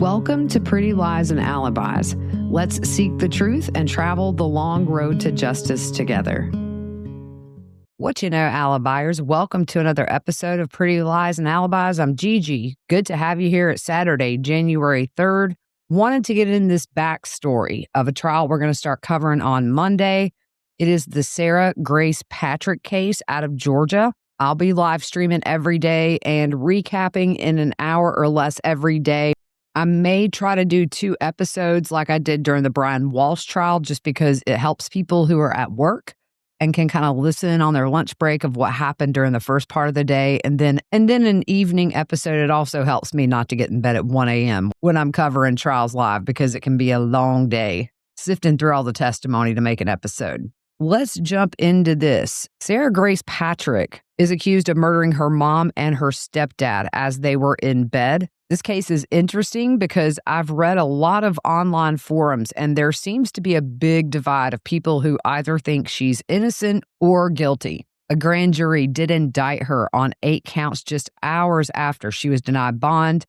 Welcome to Pretty Lies and Alibis. Let's seek the truth and travel the long road to justice together. What you know, Alibis, welcome to another episode of Pretty Lies and Alibis. I'm Gigi. Good to have you here at Saturday, January 3rd. Wanted to get in this backstory of a trial we're going to start covering on Monday. It is the Sarah Grace Patrick case out of Georgia. I'll be live streaming every day and recapping in an hour or less every day. I may try to do 2 episodes like I did during the Brian Walsh trial, just because it helps people who are at work and can kind of listen on their lunch break of what happened during the first part of the day. And then an evening episode, it also helps me not to get in bed at 1 a.m. when I'm covering trials live, because it can be a long day sifting through all the testimony to make an episode. Let's jump into this. Sarah Grace Patrick is accused of murdering her mom and her stepdad as they were in bed. This case is interesting because I've read a lot of online forums, and there seems to be a big divide of people who either think she's innocent or guilty. A grand jury did indict her on 8 counts just hours after she was denied bond.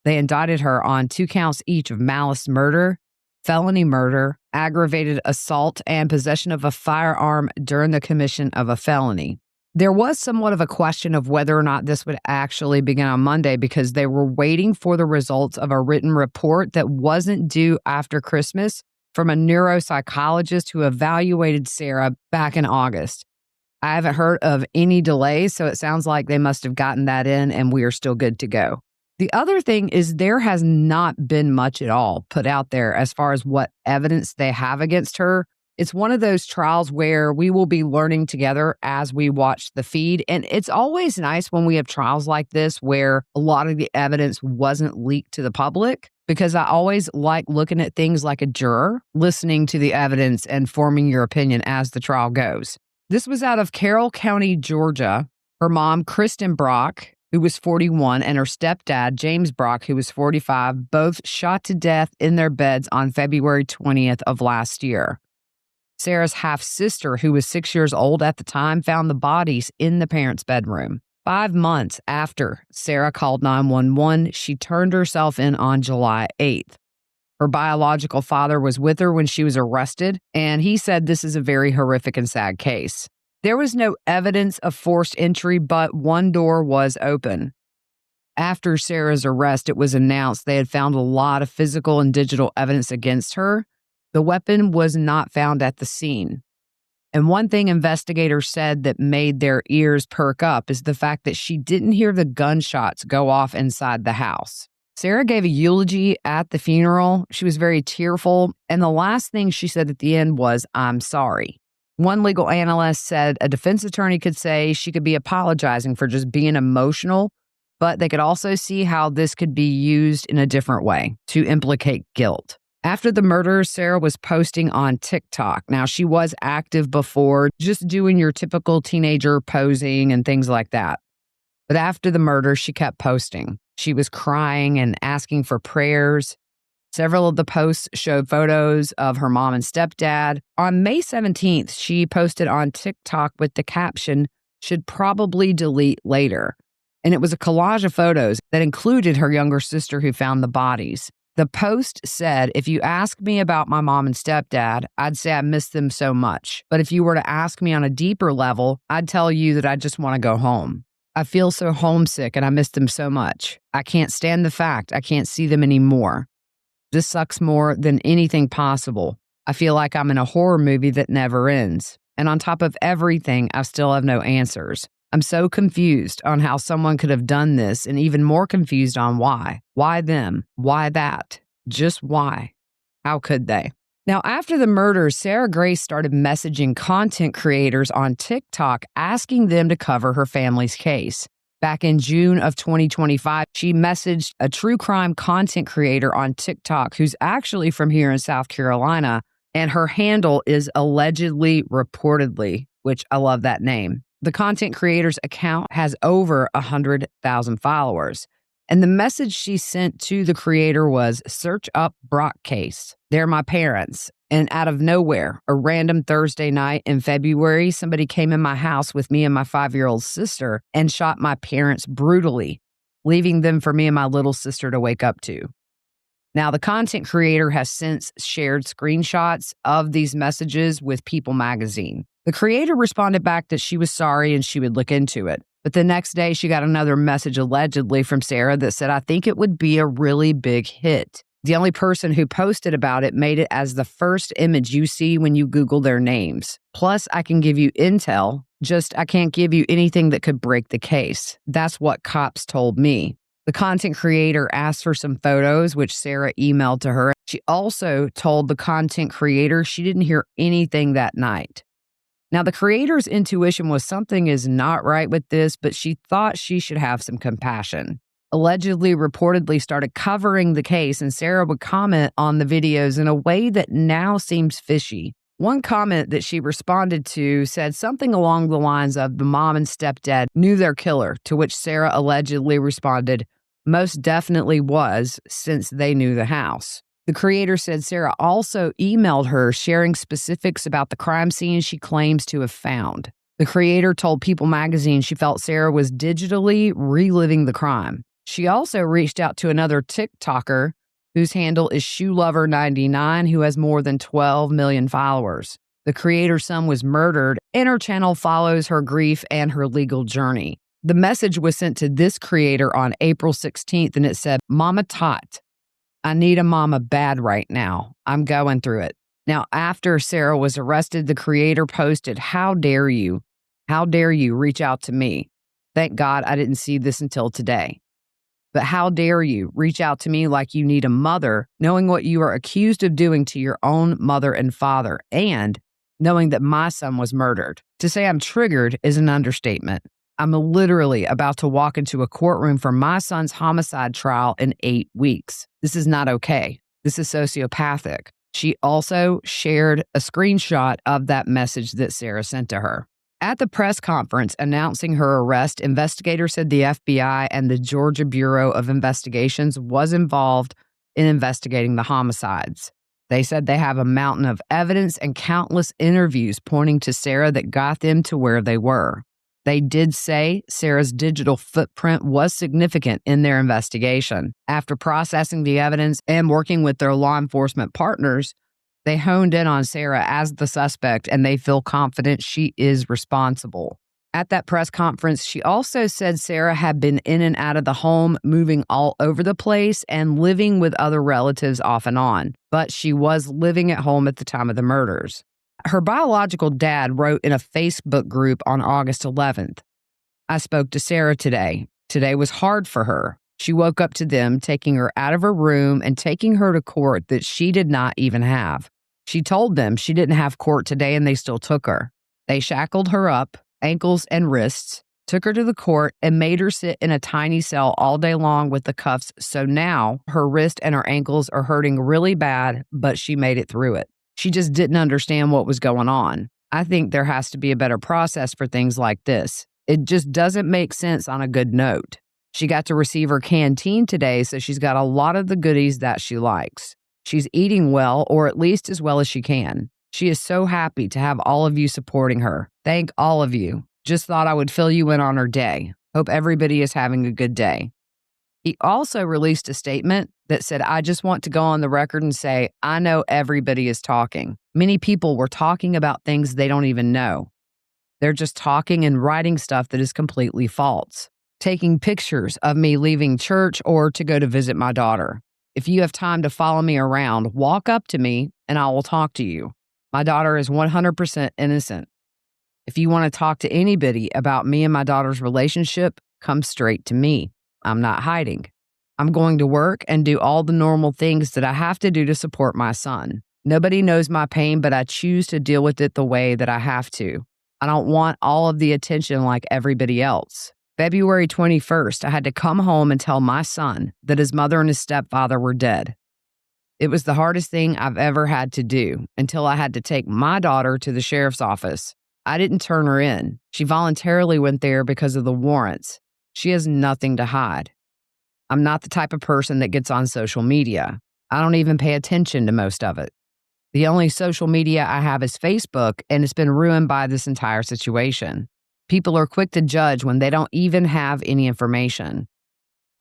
They indicted her on 2 counts each of malice murder, felony murder, aggravated assault, and possession of a firearm during the commission of a felony. There was somewhat of a question of whether or not this would actually begin on Monday, because they were waiting for the results of a written report that wasn't due after Christmas from a neuropsychologist who evaluated Sarah back in August. I haven't heard of any delays, so it sounds like they must have gotten that in and we are still good to go. The other thing is there has not been much at all put out there as far as what evidence they have against her. It's one of those trials where we will be learning together as we watch the feed. And it's always nice when we have trials like this where a lot of the evidence wasn't leaked to the public, because I always like looking at things like a juror, listening to the evidence and forming your opinion as the trial goes. This was out of Carroll County, Georgia. Her mom, Kristen Brock, who was 41, and her stepdad, James Brock, who was 45, both shot to death in their beds on February 20th of last year. Sarah's half-sister, who was 6 years old at the time, found the bodies in the parents' bedroom. 5 months after Sarah called 911, she turned herself in on July 8th. Her biological father was with her when she was arrested, and he said this is a very horrific and sad case. There was no evidence of forced entry, but one door was open. After Sarah's arrest, it was announced they had found a lot of physical and digital evidence against her. The weapon was not found at the scene. And one thing investigators said that made their ears perk up is the fact that she didn't hear the gunshots go off inside the house. Sarah gave a eulogy at the funeral. She was very tearful, and the last thing she said at the end was, "I'm sorry." One legal analyst said a defense attorney could say she could be apologizing for just being emotional, but they could also see how this could be used in a different way to implicate guilt. After the murder, Sarah was posting on TikTok. Now, she was active before, just doing your typical teenager posing and things like that. But after the murder, she kept posting. She was crying and asking for prayers. Several of the posts showed photos of her mom and stepdad. On May 17th, she posted on TikTok with the caption, "Should probably delete later." And it was a collage of photos that included her younger sister who found the bodies. The post said, "If you ask me about my mom and stepdad, I'd say I miss them so much. But if you were to ask me on a deeper level, I'd tell you that I just want to go home. I feel so homesick and I miss them so much. I can't stand the fact I can't see them anymore. This sucks more than anything possible. I feel like I'm in a horror movie that never ends. And on top of everything, I still have no answers. I'm so confused on how someone could have done this, and even more confused on why. Why them? Why that? Just why? How could they?" Now, after the murder, Sarah Grace started messaging content creators on TikTok asking them to cover her family's case. Back in June of 2025, she messaged a true crime content creator on TikTok who's actually from here in South Carolina, and her handle is allegedly reportedly, which I love that name. The content creator's account has over 100,000 followers. And the message she sent to the creator was, "Search up Brock case. They're my parents." And out of nowhere, a random Thursday night in February, somebody came in my house with me and my 5-year-old sister and shot my parents brutally, leaving them for me and my little sister to wake up to. Now, the content creator has since shared screenshots of these messages with People magazine. The creator responded back that she was sorry and she would look into it. But the next day, she got another message allegedly from Sarah that said, "I think it would be a really big hit." The only person who posted about it made it as the first image you see when you Google their names. Plus, I can give you intel, just I can't give you anything that could break the case. That's what cops told me. The content creator asked for some photos, which Sarah emailed to her. She also told the content creator she didn't hear anything that night. Now, the creator's intuition was something is not right with this, but she thought she should have some compassion. Allegedly, reportedly started covering the case, and Sarah would comment on the videos in a way that now seems fishy. One comment that she responded to said something along the lines of the mom and stepdad knew their killer, to which Sarah allegedly responded, "Most definitely was, since they knew the house." The creator said Sarah also emailed her sharing specifics about the crime scene she claims to have found. The creator told People magazine she felt Sarah was digitally reliving the crime. She also reached out to another TikToker whose handle is ShoeLover99, who has more than 12 million followers. The creator's son was murdered, and her channel follows her grief and her legal journey. The message was sent to this creator on April 16th, and it said, "Mama Tot, I need a mama bad right now. I'm going through it." Now, after Sarah was arrested, the creator posted, "How dare you? How dare you reach out to me? Thank God I didn't see this until today. But how dare you reach out to me like you need a mother, knowing what you are accused of doing to your own mother and father, and knowing that my son was murdered. To say I'm triggered is an understatement. I'm literally about to walk into a courtroom for my son's homicide trial in 8 weeks. This is not okay. This is sociopathic." She also shared a screenshot of that message that Sarah sent to her. At the press conference announcing her arrest, investigators said the FBI and the Georgia Bureau of Investigations was involved in investigating the homicides. They said they have a mountain of evidence and countless interviews pointing to Sarah that got them to where they were. They did say Sarah's digital footprint was significant in their investigation. After processing the evidence and working with their law enforcement partners, they honed in on Sarah as the suspect, and they feel confident she is responsible. At that press conference, she also said Sarah had been in and out of the home, moving all over the place and living with other relatives off and on, but she was living at home at the time of the murders. Her biological dad wrote in a Facebook group on August 11th, "I spoke to Sarah today. Today was hard for her. She woke up to them taking her out of her room and taking her to court that she did not even have. She told them she didn't have court today and they still took her. They shackled her up, ankles and wrists, took her to the court and made her sit in a tiny cell all day long with the cuffs. So now her wrist and her ankles are hurting really bad, but she made it through it. She just didn't understand what was going on. I think there has to be a better process for things like this. It just doesn't make sense on a good note. She got to receive her canteen today, so she's got a lot of the goodies that she likes. She's eating well, or at least as well as she can. She is so happy to have all of you supporting her. Thank all of you. Just thought I would fill you in on her day. Hope everybody is having a good day." He also released a statement that said, "I just want to go on the record and say, I know everybody is talking. Many people were talking about things they don't even know. They're just talking and writing stuff that is completely false. Taking pictures of me leaving church or to go to visit my daughter. If you have time to follow me around, walk up to me and I will talk to you. My daughter is 100% innocent. If you want to talk to anybody about me and my daughter's relationship, come straight to me. I'm not hiding. I'm going to work and do all the normal things that I have to do to support my son. Nobody knows my pain, but I choose to deal with it the way that I have to. I don't want all of the attention like everybody else. February 21st, I had to come home and tell my son that his mother and his stepfather were dead. It was the hardest thing I've ever had to do until I had to take my daughter to the sheriff's office. I didn't turn her in. She voluntarily went there because of the warrants. She has nothing to hide. I'm not the type of person that gets on social media. I don't even pay attention to most of it. The only social media I have is Facebook, and it's been ruined by this entire situation. People are quick to judge when they don't even have any information.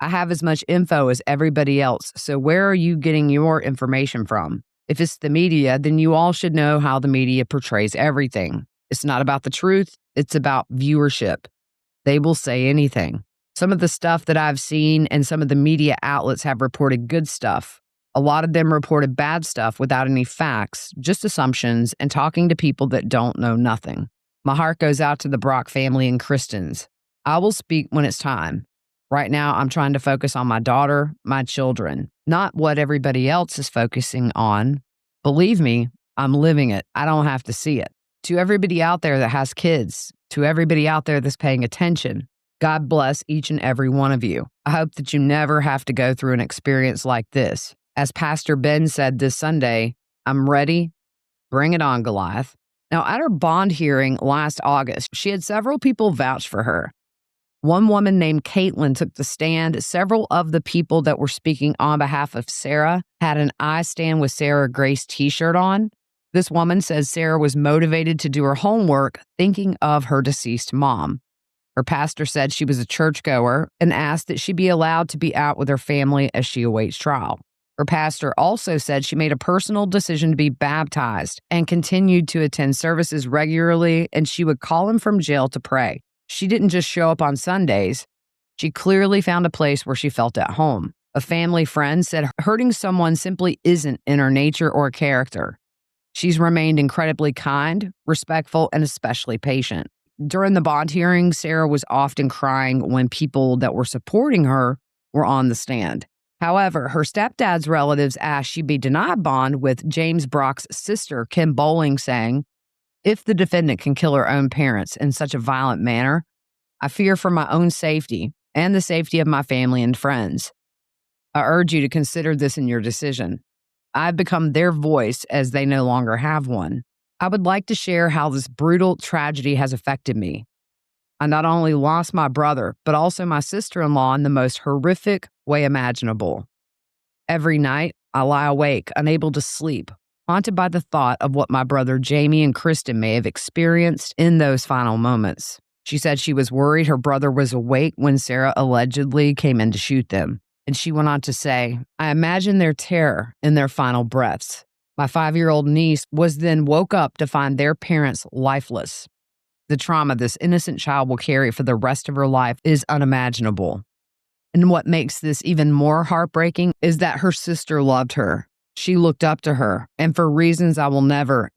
I have as much info as everybody else, so where are you getting your information from? If it's the media, then you all should know how the media portrays everything. It's not about the truth, it's about viewership. They will say anything. Some of the stuff that I've seen and some of the media outlets have reported good stuff. A lot of them reported bad stuff without any facts, just assumptions, and talking to people that don't know nothing. My heart goes out to the Brock family and Kristen's. I will speak when it's time. Right now, I'm trying to focus on my daughter, my children, not what everybody else is focusing on. Believe me, I'm living it. I don't have to see it. To everybody out there that has kids, to everybody out there that's paying attention, God bless each and every one of you. I hope that you never have to go through an experience like this. As Pastor Ben said this Sunday, I'm ready. Bring it on, Goliath. Now, at her bond hearing last August, she had several people vouch for her. One woman named Caitlin took the stand. Several of the people that were speaking on behalf of Sarah had an I Stand with Sarah Grace t-shirt on. This woman says Sarah was motivated to do her homework thinking of her deceased mom. Her pastor said she was a churchgoer and asked that she be allowed to be out with her family as she awaits trial. Her pastor also said she made a personal decision to be baptized and continued to attend services regularly, and she would call him from jail to pray. She didn't just show up on Sundays. She clearly found a place where she felt at home. A family friend said hurting someone simply isn't in her nature or character. She's remained incredibly kind, respectful, and especially patient. During the bond hearing, Sarah was often crying when people that were supporting her were on the stand. However, her stepdad's relatives asked she be denied bond, with James Brock's sister, Kim Bowling, saying, "If the defendant can kill her own parents in such a violent manner, I fear for my own safety and the safety of my family and friends. I urge you to consider this in your decision. I've become their voice as they no longer have one. I would like to share how this brutal tragedy has affected me. I not only lost my brother, but also my sister-in-law in the most horrific way imaginable. Every night, I lie awake, unable to sleep, haunted by the thought of what my brother Jamie and Kristen may have experienced in those final moments." She said she was worried her brother was awake when Sarah allegedly came in to shoot them. And she went on to say, "I imagine their terror in their final breaths. My 5-year-old niece was then woke up to find their parents lifeless. The trauma this innocent child will carry for the rest of her life is unimaginable. And what makes this even more heartbreaking is that her sister loved her. She looked up to her, and for reasons I will never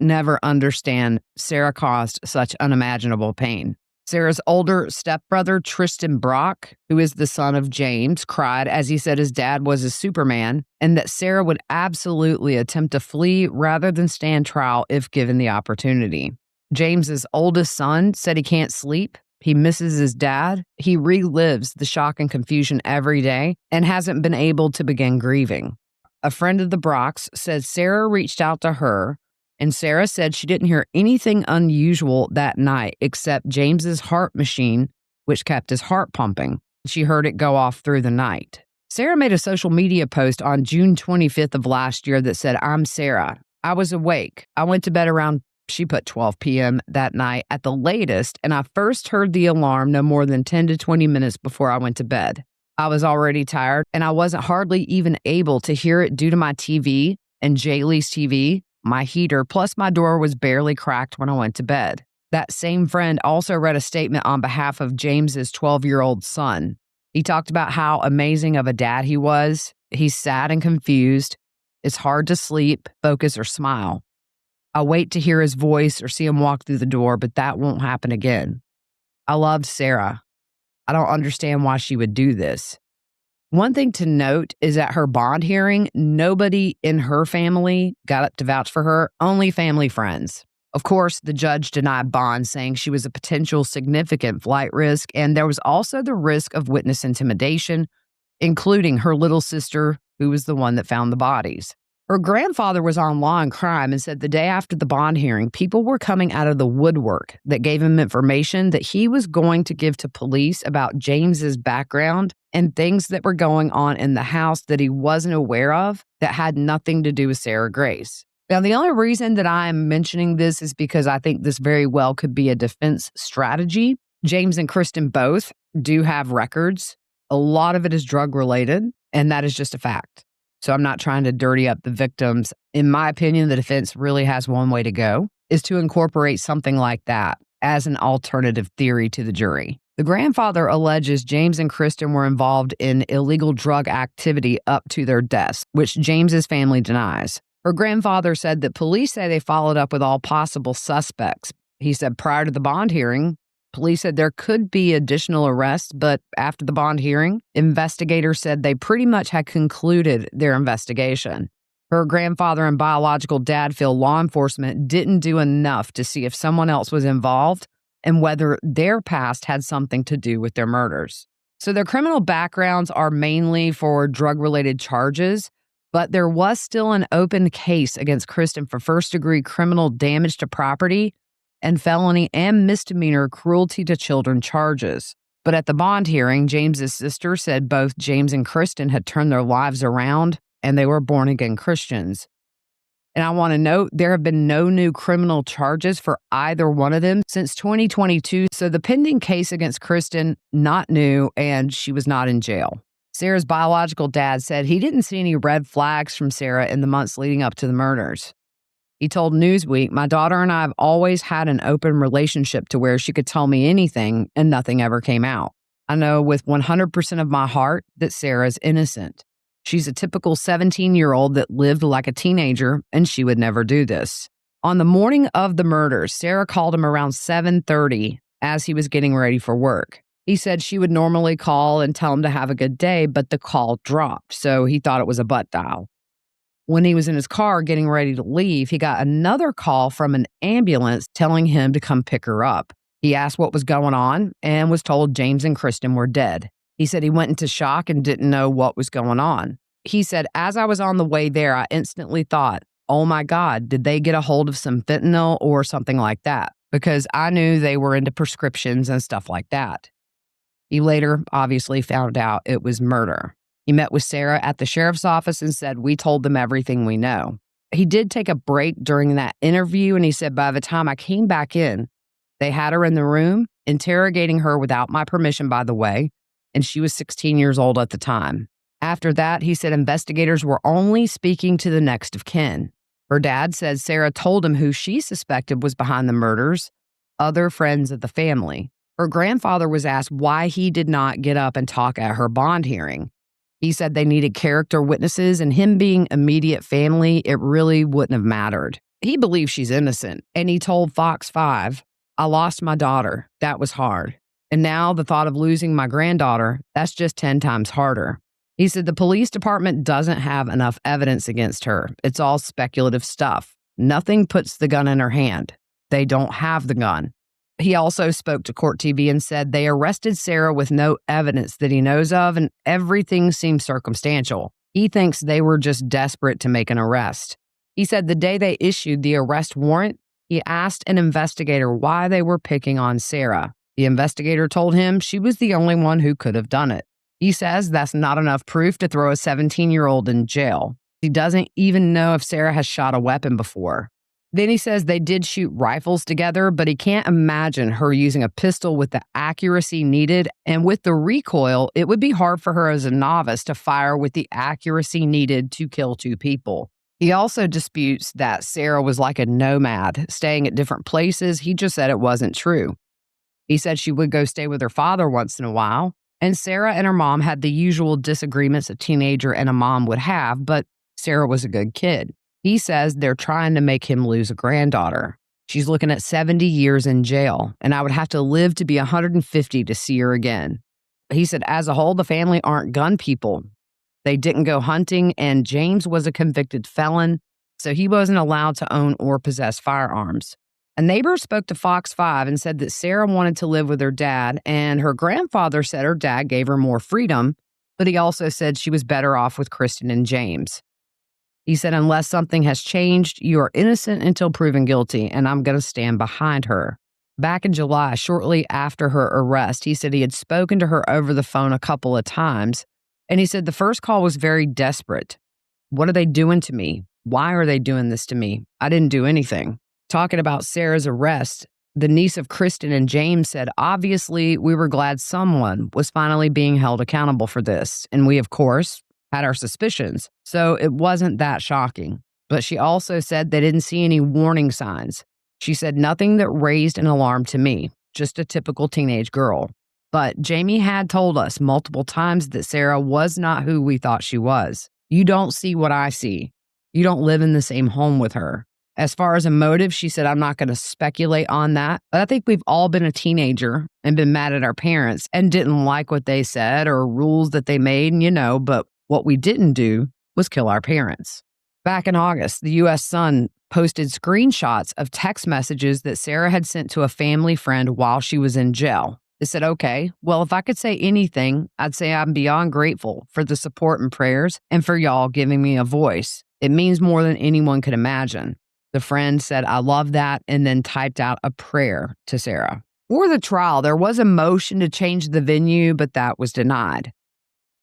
understand, Sarah caused such unimaginable pain." Sarah's older stepbrother, Kristen Brock, who is the son of James, cried as he said his dad was a Superman and that Sarah would absolutely attempt to flee rather than stand trial if given the opportunity. James's oldest son said he can't sleep. He misses his dad. He relives the shock and confusion every day and hasn't been able to begin grieving. A friend of the Brocks said Sarah reached out to her, and Sarah said she didn't hear anything unusual that night except James's heart machine, which kept his heart pumping. She heard it go off through the night. Sarah made a social media post on June 25th of last year that said, "I'm Sarah. I was awake. I went to bed around," she put 12 p.m. that night at the latest, "and I first heard the alarm no more than 10 to 20 minutes before I went to bed. I was already tired, and I wasn't hardly even able to hear it due to my TV and Jaylee's TV, my heater, plus my door was barely cracked when I went to bed." That same friend also read a statement on behalf of James's 12-year-old son. He talked about how amazing of a dad he was. He's sad and confused. It's hard to sleep, focus, or smile. I wait to hear his voice or see him walk through the door, but that won't happen again. I loved Sarah. I don't understand why she would do this. One thing to note is at her bond hearing, nobody in her family got up to vouch for her, only family friends. Of course, the judge denied bond, saying she was a potential significant flight risk, and there was also the risk of witness intimidation, including her little sister, who was the one that found the bodies. Her grandfather was on Law and Crime and said the day after the bond hearing, people were coming out of the woodwork that gave him information that he was going to give to police about James's background and things that were going on in the house that he wasn't aware of that had nothing to do with Sarah Grace. Now, the only reason that I'm mentioning this is because I think this very well could be a defense strategy. James and Kristen both do have records A lot of it is drug related, and that is just a fact. So I'm not trying to dirty up the victims. In my opinion, the defense really has one way to go, is to incorporate something like that as an alternative theory to the jury. The grandfather alleges James and Kristen were involved in illegal drug activity up to their deaths, which James's family denies. Her grandfather said that police say they followed up with all possible suspects. He said prior to the bond hearing, police said there could be additional arrests, but after the bond hearing, investigators said they pretty much had concluded their investigation. Her grandfather and biological dad feel law enforcement didn't do enough to see if someone else was involved and whether their past had something to do with their murders. So their criminal backgrounds are mainly for drug-related charges, but there was still an open case against Kristen for first-degree criminal damage to property and felony and misdemeanor cruelty to children charges. But at the bond hearing, James's sister said both James and Kristen had turned their lives around and they were born-again Christians. And I want to note, there have been no new criminal charges for either one of them since 2022. So the pending case against Kristen, not new, and she was not in jail. Sarah's biological dad said he didn't see any red flags from Sarah in the months leading up to the murders. He told Newsweek, "My daughter and I have always had an open relationship to where she could tell me anything and nothing ever came out. I know with 100% of my heart that Sarah is innocent. She's a typical 17-year-old that lived like a teenager, and she would never do this." On the morning of the murders, Sarah called him around 7:30 as he was getting ready for work. He said she would normally call and tell him to have a good day, but the call dropped, so he thought it was a butt dial. When he was in his car getting ready to leave, he got another call from an ambulance telling him to come pick her up. He asked what was going on and was told James and Kristen were dead. He said he went into shock and didn't know what was going on. He said, "As I was on the way there, I instantly thought, oh my God, did they get a hold of some fentanyl or something like that? Because I knew they were into prescriptions and stuff like that." He later obviously found out it was murder. He met with Sarah at the sheriff's office and said, "We told them everything we know." He did take a break during that interview, and he said, "By the time I came back in, they had her in the room, interrogating her without my permission, by the way, and she was 16 years old at the time." After that, he said investigators were only speaking to the next of kin. Her dad said Sarah told him who she suspected was behind the murders, other friends of the family. Her grandfather was asked why he did not get up and talk at her bond hearing. He said they needed character witnesses, and him being immediate family, it really wouldn't have mattered. He believes she's innocent, and he told Fox 5, "I lost my daughter. That was hard. And now the thought of losing my granddaughter, that's just 10 times harder." He said the police department doesn't have enough evidence against her. It's all speculative stuff. Nothing puts the gun in her hand. They don't have the gun. He also spoke to Court TV and said they arrested Sarah with no evidence that he knows of, and everything seems circumstantial. He thinks they were just desperate to make an arrest. He said the day they issued the arrest warrant, he asked an investigator why they were picking on Sarah. The investigator told him she was the only one who could have done it. He says that's not enough proof to throw a 17-year-old in jail. He doesn't even know if Sarah has shot a weapon before. Then he says they did shoot rifles together, but he can't imagine her using a pistol with the accuracy needed, and with the recoil, it would be hard for her as a novice to fire with the accuracy needed to kill two people. He also disputes that Sarah was like a nomad, staying at different places. He just said it wasn't true. He said she would go stay with her father once in a while, and Sarah and her mom had the usual disagreements a teenager and a mom would have, but Sarah was a good kid. He says they're trying to make him lose a granddaughter. She's looking at 70 years in jail, and I would have to live to be 150 to see her again. He said, as a whole, the family aren't gun people. They didn't go hunting, and James was a convicted felon, so he wasn't allowed to own or possess firearms. A neighbor spoke to Fox 5 and said that Sarah wanted to live with her dad, and her grandfather said her dad gave her more freedom, but he also said she was better off with Kristen and James. He said, unless something has changed, you are innocent until proven guilty, and I'm going to stand behind her. Back in July, shortly after her arrest, he said he had spoken to her over the phone a couple of times, and he said the first call was very desperate. What are they doing to me? Why are they doing this to me? I didn't do anything. Talking about Sarah's arrest, The niece of Kristen and James said, obviously, we were glad someone was finally being held accountable for this. And we, of course, had our suspicions. So it wasn't that shocking. But she also said they didn't see any warning signs. She said nothing that raised an alarm to me, just a typical teenage girl. But Jamie had told us multiple times that Sarah was not who we thought she was. You don't see what I see. You don't live in the same home with her. As far as a motive, she said, I'm not going to speculate on that. But I think we've all been a teenager and been mad at our parents and didn't like what they said or rules that they made, but what we didn't do was kill our parents. Back in August, the U.S. Sun posted screenshots of text messages that Sarah had sent to a family friend while she was in jail. It said, okay, well, if I could say anything, I'd say I'm beyond grateful for the support and prayers and for y'all giving me a voice. It means more than anyone could imagine. The friend said, I love that, and then typed out a prayer to Sarah. For the trial, there was a motion to change the venue, but that was denied.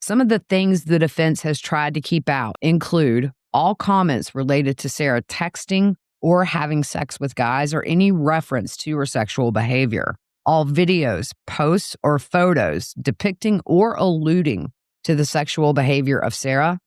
Some of the things the defense has tried to keep out include all comments related to Sarah texting or having sex with guys or any reference to her sexual behavior. All videos, posts, or photos depicting or alluding to the sexual behavior of Sarah,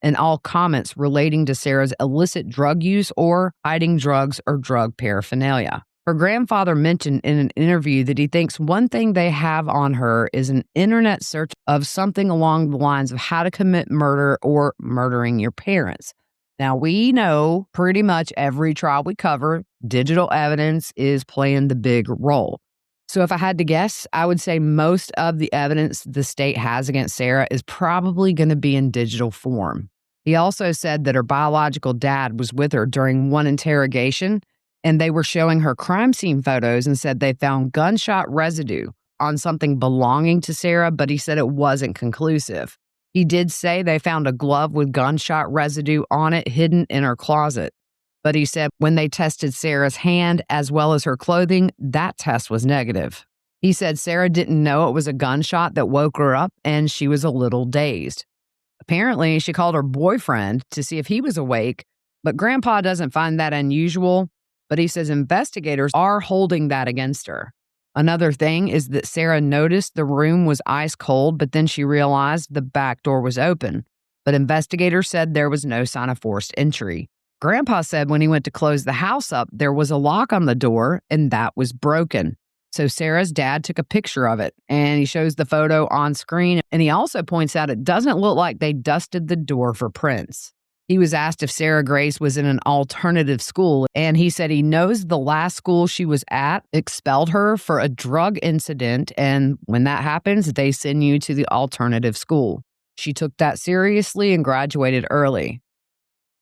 and all comments relating to Sarah's illicit drug use or hiding drugs or drug paraphernalia. Her grandfather mentioned in an interview that he thinks one thing they have on her is an internet search of something along the lines of how to commit murder or murdering your parents. Now, we know pretty much every trial we cover, digital evidence is playing the big role. So if I had to guess, I would say most of the evidence the state has against Sarah is probably going to be in digital form. He also said that her biological dad was with her during one interrogation, and they were showing her crime scene photos and said they found gunshot residue on something belonging to Sarah, but he said it wasn't conclusive. He did say they found a glove with gunshot residue on it hidden in her closet. But he said when they tested Sarah's hand as well as her clothing, that test was negative. He said Sarah didn't know it was a gunshot that woke her up and she was a little dazed. Apparently, she called her boyfriend to see if he was awake, but Grandpa doesn't find that unusual, but he says investigators are holding that against her. Another thing is that Sarah noticed the room was ice cold, but then she realized the back door was open. But investigators said there was no sign of forced entry. Grandpa said when he went to close the house up, there was a lock on the door and that was broken. So Sarah's dad took a picture of it and he shows the photo on screen. And he also points out it doesn't look like they dusted the door for prints. He was asked if Sarah Grace was in an alternative school, and he said he knows the last school she was at expelled her for a drug incident, and when that happens, they send you to the alternative school. She took that seriously and graduated early.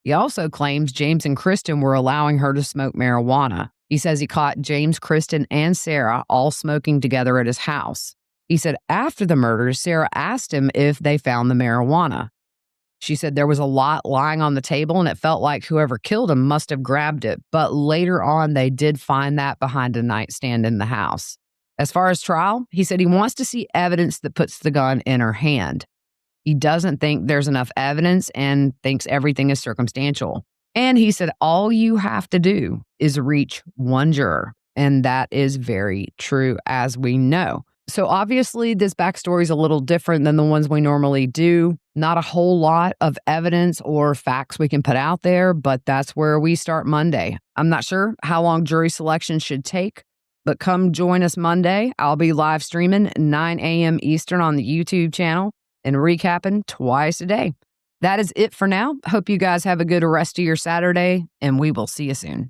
He also claims James and Kristen were allowing her to smoke marijuana. He says he caught James, Kristen, and Sarah all smoking together at his house. He said after the murder, Sarah asked him if they found the marijuana. She said there was a lot lying on the table and it felt like whoever killed him must have grabbed it. But later on, they did find that behind a nightstand in the house. As far as trial, he said he wants to see evidence that puts the gun in her hand. He doesn't think there's enough evidence and thinks everything is circumstantial. And he said all you have to do is reach one juror. And that is very true, as we know. So obviously, this backstory is a little different than the ones we normally do. Not a whole lot of evidence or facts we can put out there, but that's where we start Monday. I'm not sure how long jury selection should take, but come join us Monday. I'll be live streaming 9 a.m. Eastern on the YouTube channel and recapping twice a day. That is it for now. Hope you guys have a good rest of your Saturday, and we will see you soon.